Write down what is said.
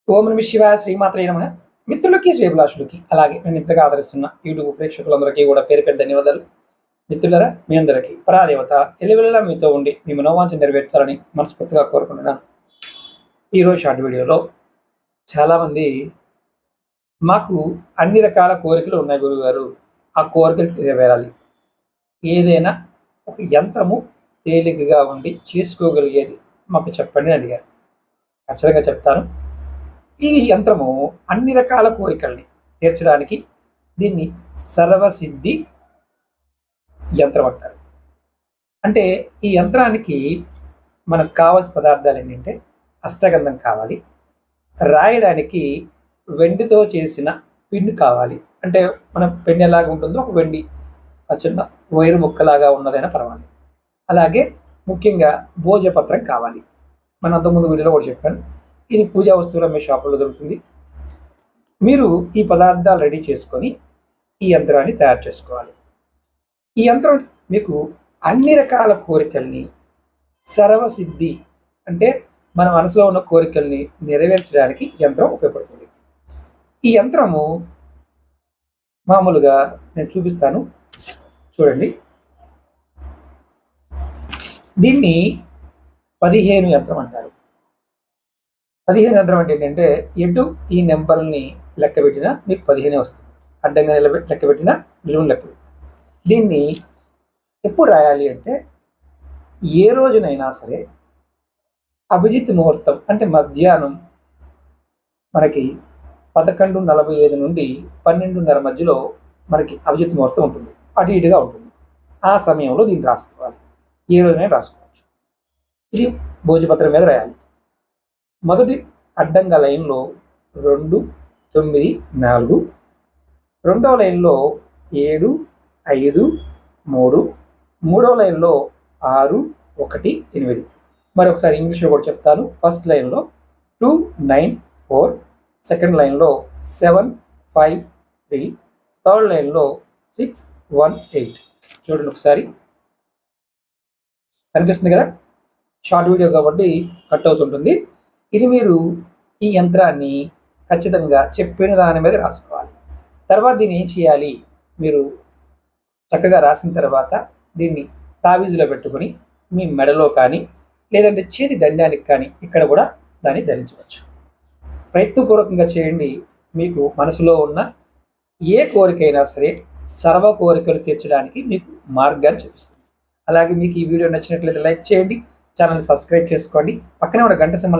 ఓం నమః శివాయ, శ్రీమాత్రే నమః. మిత్రులకి, శ్రేభిలాషులకి, అలాగే నేను ఇంతగా ఆదరిస్తున్న యూట్యూబ్ ప్రేక్షకులందరికీ కూడా పేరు పేరు ధన్యవాదాలు. మిత్రులారా, మీ అందరికీ పరాదేవత ఎల్లవెల్లలా మీతో ఉండి మీ మనోవాంఛ నెరవేర్చాలని మనస్ఫూర్తిగా కోరుకుంటున్నాను. ఈరోజు షార్ట్ వీడియోలో చాలామంది మాకు అన్ని రకాల కోరికలు ఉన్నాయి గురువుగారు, ఆ కోరికలు నెరవేరాలి. ఏదైనా ఒక యంత్రము తేలికగా ఉండి చేసుకోగలిగేది మాకు చెప్పండి అని అడిగారు. ఖచ్చితంగా చెప్తాను. ఈ యంత్రము అన్ని రకాల కోరికల్ని తీర్చడానికి దీన్ని సర్వసిద్ధి యంత్రం అంటారు. అంటే ఈ యంత్రానికి మనకు కావాల్సిన పదార్థాలు ఏంటంటే అష్టగంధం కావాలి, రాయడానికి వెండితో చేసిన పిన్ను కావాలి. అంటే మన పెన్ ఎలాగా ఉంటుందో ఒక వెండి చిన్న వైరు ముక్కలాగా ఉన్నదైనా పర్వాలేదు. అలాగే ముఖ్యంగా భోజపత్రం కావాలి. మనం అంతకుముందు వీడియోలో కూడా చెప్పాను, ఇది పూజా వస్తువులు అమ్మే షాపుల్లో దొరుకుతుంది. మీరు ఈ పదార్థాలు రెడీ చేసుకొని ఈ యంత్రాన్ని తయారు చేసుకోవాలి. ఈ యంత్రం మీకు అన్ని రకాల కోరికల్ని సర్వసిద్ధి, అంటే మన మనసులో ఉన్న కోరికల్ని నెరవేర్చడానికి యంత్రం ఉపయోగపడుతుంది. ఈ యంత్రము మామూలుగా నేను చూపిస్తాను, చూడండి. దీన్ని 15 యంత్రం అంటారు. 15 యంత్రం అంటే ఏంటంటే ఎటు ఈ నెంబర్ని లెక్క పెట్టినా మీకు 15 వస్తుంది. అడ్డంగా లెక్క పెట్టినా నిలువుని లెక్క పెట్టినా. దీన్ని ఎప్పుడు రాయాలి అంటే ఏ రోజునైనా సరే అభిజిత్ ముహూర్తం, అంటే మధ్యాహ్నం మనకి 11:45 నుండి 12:30 మధ్యలో మనకి అభిజిత్ ముహూర్తం ఉంటుంది, అటు ఇటుగా ఉంటుంది. ఆ సమయంలో దీన్ని రాసుకోవాలి. ఏ రోజునైనా రాసుకోవచ్చు. ఇది భోజపత్రం మీద రాయాలి. మొదటి అడ్డంగా లైన్లో 2, 9, 4, రెండవ లైన్లో 7, 5, 3, మూడవ లైన్లో 6, 1, 8. మరొకసారి ఇంగ్లీష్లో కూడా చెప్తాను. ఫస్ట్ లైన్లో 2, 9, 4, సెకండ్ లైన్లో 7, 5, 3, థర్డ్ లైన్లో 6, 1, 8. చూడండి ఒకసారి, కనిపిస్తుంది కదా. షార్ట్ వీడియో కాబట్టి కట్ అవుతుంటుంది. ఇది మీరు ఈ యంత్రాన్ని ఖచ్చితంగా చెప్పిన దాని మీద రాసుకోవాలి. తర్వాత దీన్ని ఏం చేయాలి, మీరు చక్కగా రాసిన తర్వాత దీన్ని తావీజులో పెట్టుకొని మీ మెడలో కానీ లేదంటే చేతి దండానికి కానీ ఇక్కడ కూడా దాన్ని ధరించవచ్చు. ప్రయత్నపూర్వకంగా చేయండి. మీకు మనసులో ఉన్న ఏ కోరికైనా సరే సర్వ కోరికలు తీర్చడానికి మీకు మార్గాన్ని చూపిస్తుంది. అలాగే మీకు ఈ వీడియో నచ్చినట్లయితే లైక్ చేయండి, ఛానల్ని సబ్స్క్రైబ్ చేసుకోండి, పక్కనే ఉన్న గంట సింబల్